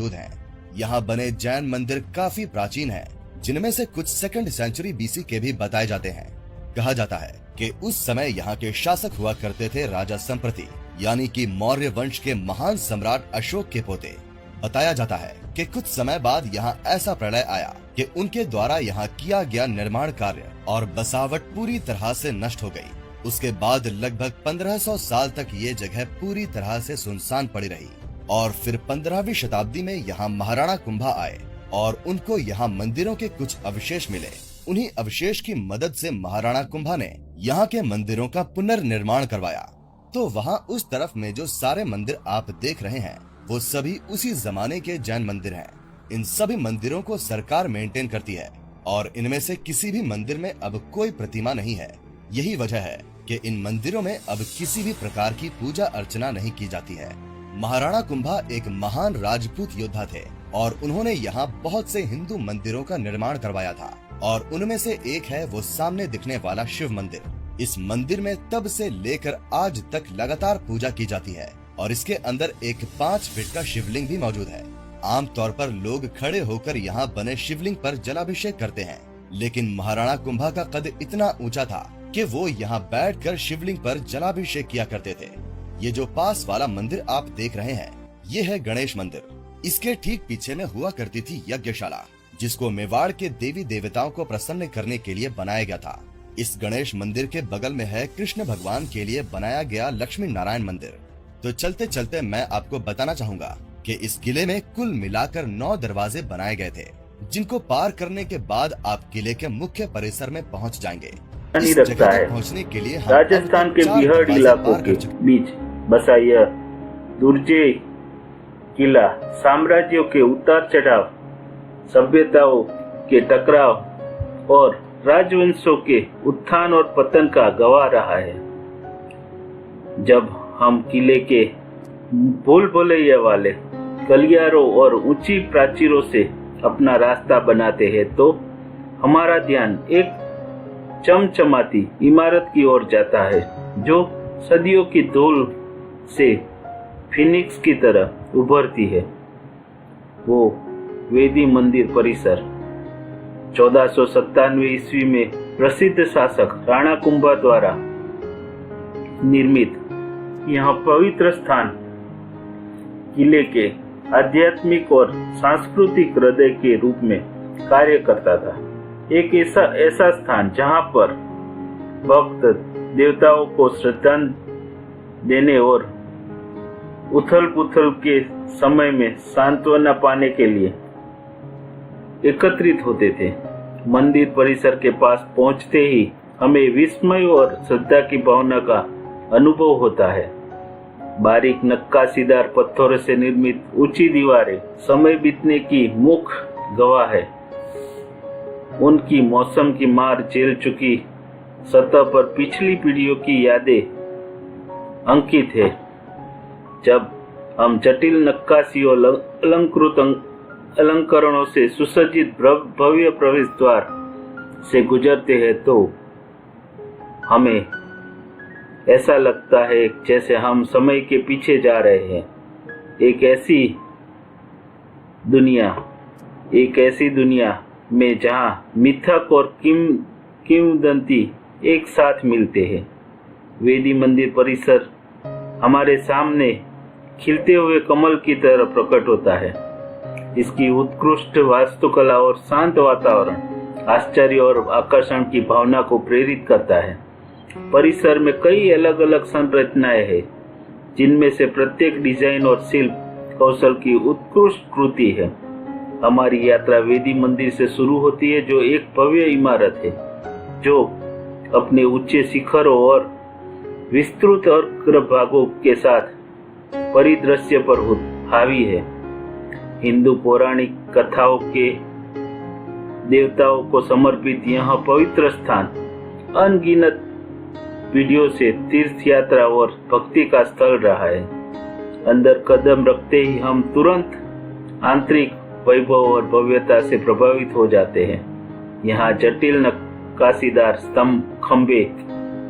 मौजूद हैं। यहाँ बने जैन मंदिर काफी प्राचीन हैं, जिनमें से कुछ 2nd सेंचुरी BC के भी बताए जाते हैं। कहा जाता है कि उस समय यहाँ के शासक हुआ करते थे राजा संप्रति, यानी कि मौर्य वंश के महान सम्राट अशोक के पोते। बताया जाता है कि कुछ समय बाद यहाँ ऐसा प्रलय आया कि उनके द्वारा यहाँ किया गया निर्माण कार्य और बसावट पूरी तरह से नष्ट हो गई। उसके बाद लगभग 1500 साल तक ये जगह पूरी तरह से सुनसान पड़ी रही और फिर 15वीं शताब्दी में यहाँ महाराणा कुंभा आए और उनको यहाँ मंदिरों के कुछ अवशेष मिले। उन्हीं अवशेष की मदद से महाराणा कुंभा ने यहाँ के मंदिरों का पुनर्निर्माण करवाया। तो वहाँ उस तरफ में जो सारे मंदिर आप देख रहे हैं वो सभी उसी जमाने के जैन मंदिर हैं। इन सभी मंदिरों को सरकार मेंटेन करती है और इनमें से किसी भी मंदिर में अब कोई प्रतिमा नहीं है। यही वजह है कि इन मंदिरों में अब किसी भी प्रकार की पूजा अर्चना नहीं की जाती है। महाराणा कुंभा एक महान राजपूत योद्धा थे और उन्होंने यहाँ बहुत से हिंदू मंदिरों का निर्माण करवाया था और उनमें से एक है वो सामने दिखने वाला शिव मंदिर। इस मंदिर में तब से लेकर आज तक लगातार पूजा की जाती है और इसके अंदर एक 5 फीट का शिवलिंग भी मौजूद है। आमतौर पर लोग खड़े होकर यहाँ बने शिवलिंग पर जलाभिषेक करते हैं, लेकिन महाराणा कुंभा का कद इतना ऊंचा था कि वो यहाँ बैठकर शिवलिंग पर जलाभिषेक किया करते थे। ये जो पास वाला मंदिर आप देख रहे हैं, ये है गणेश मंदिर। इसके ठीक पीछे में हुआ करती थी यज्ञशाला, जिसको मेवाड़ के देवी देवताओं को प्रसन्न करने के लिए बनाया गया था। इस गणेश मंदिर के बगल में है कृष्ण भगवान के लिए बनाया गया लक्ष्मी नारायण मंदिर। तो चलते चलते मैं आपको बताना चाहूँगा कि इस किले में कुल मिलाकर 9 दरवाजे बनाए गए थे, जिनको पार करने के बाद आप किले के मुख्य परिसर में पहुँच जाएंगे। नहीं रखता है। पहुँचने के लिए राजस्थान के बिहार इलाकों के बीच बसा यह दुर्जय किला साम्राज्यों के उतार चढ़ाव, सभ्यताओं के टकराव और राजवंशों के उत्थान और पतन का गवाह रहा है। जब हम किले के भूल भुलैया वाले गलियारों और ऊंची प्राचीरों से अपना रास्ता बनाते हैं तो हमारा ध्यान एक चमचमाती इमारत की ओर जाता है जो सदियों की धूल से फिनिक्स की तरह उभरती है। वो वेदी मंदिर परिसर 1497 ईस्वी में प्रसिद्ध शासक राणा कुंभा द्वारा निर्मित यह पवित्र स्थान किले के आध्यात्मिक और सांस्कृतिक हृदय के रूप में कार्य करता था। एक ऐसा स्थान जहां पर भक्त देवताओं को श्रद्धांजलि देने और उथल पुथल के समय में सांत्वना पाने के लिए एकत्रित होते थे। मंदिर परिसर के पास पहुंचते ही हमें विस्मय और श्रद्धा की भावना का अनुभव होता है। बारीक नक्काशीदार पत्थरों से निर्मित ऊंची दीवारें समय बीतने की मुख्य गवाह है। उनकी मौसम की मार झेल चुकी सतह पर पिछली पीढ़ियों की यादें अंकित है। जब हम जटिल नक्काशी और अलंकृत अलंकरणों से सुसज्जित भव्य प्रवेश द्वार से गुजरते हैं तो हमें ऐसा लगता है जैसे हम समय के पीछे जा रहे हैं। एक ऐसी दुनिया में जहां मिथक और किंवदंती एक साथ मिलते हैं। वेदी मंदिर परिसर हमारे सामने खिलते हुए कमल की तरह प्रकट होता है। इसकी उत्कृष्ट वास्तुकला और शांत वातावरण आश्चर्य और आकर्षण की भावना को प्रेरित करता है। परिसर में कई अलग अलग संरचनाएं हैं, जिनमें से प्रत्येक डिजाइन और शिल्प कौशल की उत्कृष्ट कृति है। हमारी यात्रा वेदी मंदिर से शुरू होती है, जो एक भव्य इमारत है जो अपने ऊंचे शिखरों और विस्तृत और भागों के साथ परिदृश्य पर हावी है। हिंदू पौराणिक कथाओं के देवताओं को समर्पित यह पवित्र स्थान अनगिनत पीढ़ियों से तीर्थ यात्रा और भक्ति का स्थल रहा है। अंदर कदम रखते ही हम तुरंत आंतरिक वैभव और भव्यता से प्रभावित हो जाते हैं। यहाँ जटिल नक्काशीदार स्तंभ, खंभे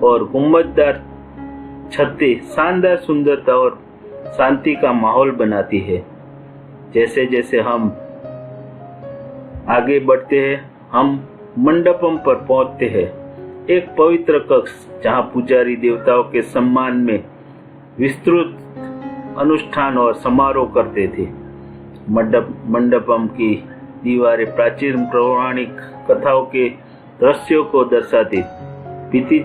और गुंबददार छतें शानदार सुंदरता और शांति का माहौल बनाती है। जैसे जैसे हम आगे बढ़ते हैं, हम मंडपम पर पहुंचते हैं, एक पवित्र कक्ष जहां पुजारी देवताओं के सम्मान में विस्तृत अनुष्ठान और समारोह करते थे। मंडपम की दीवारें प्राचीन पौराणिक कथाओं के दृश्यों को दर्शाती भित्ति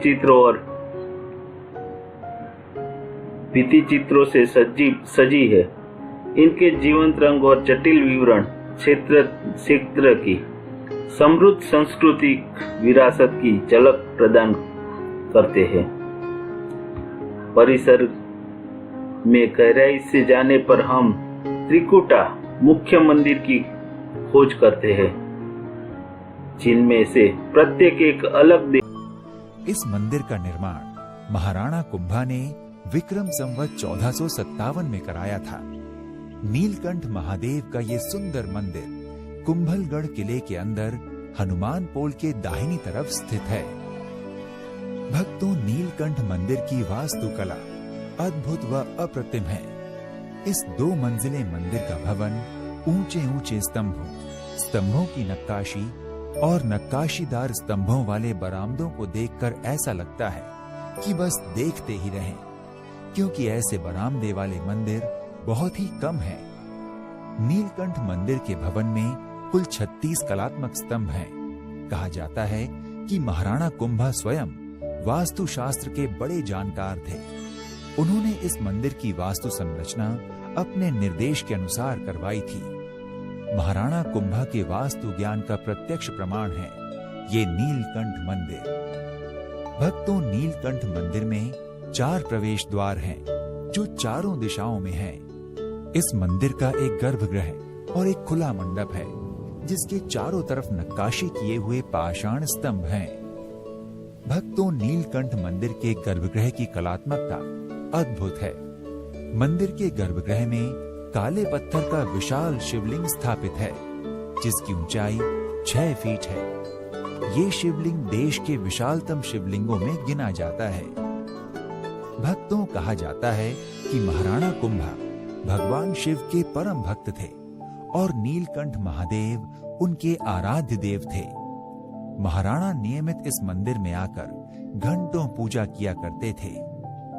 चित्रों से सजी है। इनके जीवंत रंग और जटिल विवरण क्षेत्र की समृद्ध सांस्कृतिक विरासत की झलक प्रदान करते हैं। परिसर में गहराई से जाने पर हम त्रिकुटा मुख्य मंदिर की खोज करते हैं, जिनमें से प्रत्येक एक अलग इस मंदिर का निर्माण महाराणा कुंभा ने विक्रम संवत 1457 में कराया था। नीलकंठ महादेव का ये सुंदर मंदिर कुंभलगढ़ किले के अंदर हनुमान पोल के दाहिनी तरफ स्थित है। भक्तों, नीलकंठ मंदिर की वास्तुकला अद्भुत व अप्रतिम है। इस 2 मंजिले मंदिर का भवन ऊंचे ऊंचे स्तंभों की नक्काशी और नक्काशीदार स्तंभों वाले बरामदों को देखकर ऐसा लगता है कि बस देखते ही रहें, क्योंकि ऐसे बरामदे वाले मंदिर बहुत ही कम हैं। नीलकंठ मंदिर के भवन में कुल 36 कलात्मक स्तंभ हैं। कहा जाता है कि महाराणा कुंभा स्वयं वास्तुशास्त्र के बड़े जानकार थे। उन्होंने इस मंदिर की वास्तु संरचना अपने निर्देश के अनुसार करवाई थी। महाराणा कुंभा के वास्तु ज्ञान का प्रत्यक्ष प्रमाण है ये नीलकंठ मंदिर। भक्तों, नीलकंठ मंदिर में 4 प्रवेश द्वार हैं, जो चारों दिशाओं में हैं। इस मंदिर का एक गर्भगृह और एक खुला मंडप है, जिसके चारों तरफ नक्काशी किए हुए पाषाण स्तंभ हैं। भक्तों, नीलकंठ मंदिर के गर्भगृह की कलात्मकता अद्भुत है। मंदिर के गर्भगृह में काले पत्थर का विशाल शिवलिंग स्थापित है, जिसकी ऊंचाई 6 फीट है। ये शिवलिंग देश के विशालतम शिवलिंगों में गिना जाता है। भक्तों, कहा जाता है कि महाराणा कुंभा भगवान शिव के परम भक्त थे और नीलकंठ महादेव उनके आराध्य देव थे। महाराणा नियमित इस मंदिर में आकर घंटों पूजा किया करते थे।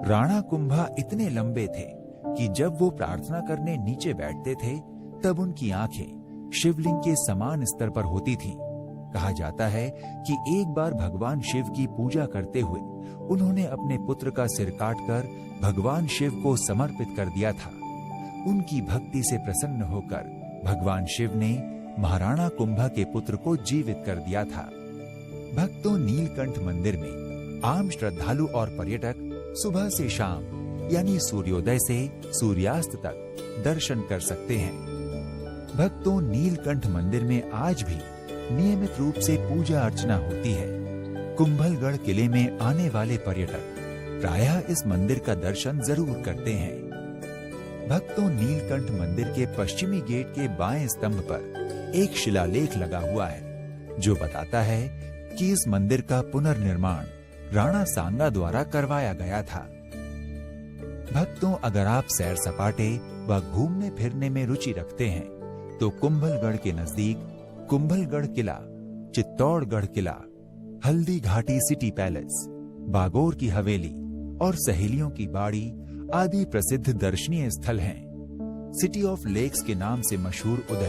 राणा कुंभा इतने लंबे थे कि जब वो प्रार्थना करने नीचे बैठते थे, तब उनकी आंखें शिवलिंग के समान स्तर पर होती थीं। कहा जाता है कि एक बार भगवान शिव की पूजा करते हुए उन्होंने अपने पुत्र का सिर काटकर भगवान शिव को समर्पित कर दिया था। उनकी भक्ति से प्रसन्न होकर भगवान शिव ने महाराणा कुंभा के पुत्र को जीवित कर दिया था। भक्तों, नीलकंठ मंदिर में आम श्रद्धालु और पर्यटक सुबह से शाम यानी सूर्योदय से सूर्यास्त तक दर्शन कर सकते हैं। भक्तों, नीलकंठ मंदिर में आज भी नियमित रूप से पूजा अर्चना होती है। कुंभलगढ़ किले में आने वाले पर्यटक प्रायः इस मंदिर का दर्शन जरूर करते हैं। भक्तों, नीलकंठ मंदिर के पश्चिमी गेट के बाएं स्तंभ पर एक शिलालेख लगा हुआ है, जो बताता है कि इस मंदिर का पुनर्निर्माण राणा सांगा द्वारा करवाया गया था। भक्तों, अगर आप सैर सपाटे व घूमने फिरने में रुचि रखते हैं, तो कुंभलगढ़ के नजदीक कुंभलगढ़ किला, चित्तौड़गढ़ किला, हल्दी घाटी सिटी पैलेस, बागोर की हवेली और सहेलियों की बाड़ी आदि प्रसिद्ध दर्शनीय स्थल हैं। सिटी ऑफ लेक्स के नाम से मशहूर उदय